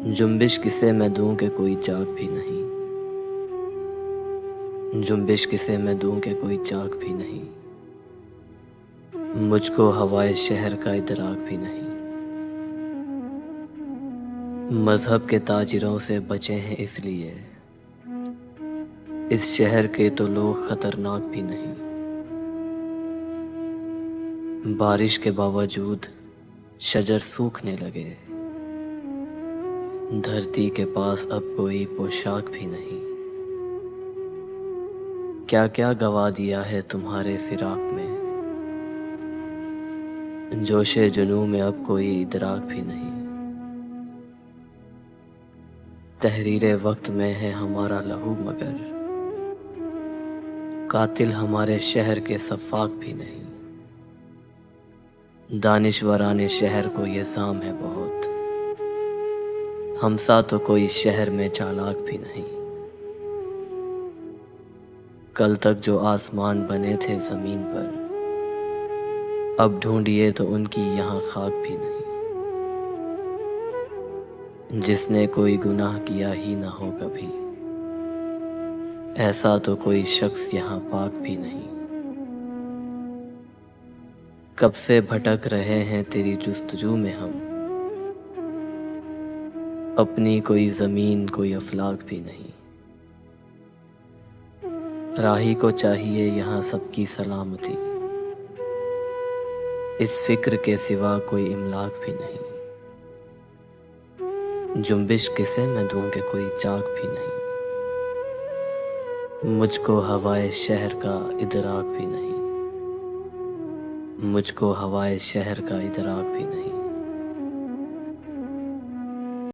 جنبش کسے میں دوں کہ کوئی چاک بھی نہیں، جنبش کسے میں دوں کہ کوئی چاک بھی نہیں، مجھ کو ہوائے شہر کا ادراک بھی نہیں۔ مذہب کے تاجروں سے بچے ہیں اس لیے، اس شہر کے تو لوگ خطرناک بھی نہیں۔ بارش کے باوجود شجر سوکھنے لگے، دھرتی کے پاس اب کوئی پوشاک بھی نہیں۔ کیا کیا گوا دیا ہے تمہارے فراق میں، جوش جنوں میں اب کوئی ادراک بھی نہیں۔ تحریر وقت میں ہے ہمارا لہو مگر قاتل ہمارے شہر کے سفاک بھی نہیں۔ دانشوران شہر کو یہ زام ہے بہت، ہم سا تو کوئی شہر میں چالاک بھی نہیں۔ کل تک جو آسمان بنے تھے زمین پر، اب ڈھونڈیے تو ان کی یہاں خاک بھی نہیں۔ جس نے کوئی گناہ کیا ہی نہ ہو کبھی، ایسا تو کوئی شخص یہاں پاک بھی نہیں۔ کب سے بھٹک رہے ہیں تیری جستجو میں ہم، اپنی کوئی زمین کوئی افلاک بھی نہیں۔ راہی کو چاہیے یہاں سب کی سلامتی، اس فکر کے سوا کوئی املاک بھی نہیں۔ جنبش کسے میں دوں کہ کوئی چاک بھی نہیں، مجھ کو ہوائے شہر کا ادراک بھی نہیں، مجھ کو ہوائے شہر کا ادراک بھی نہیں۔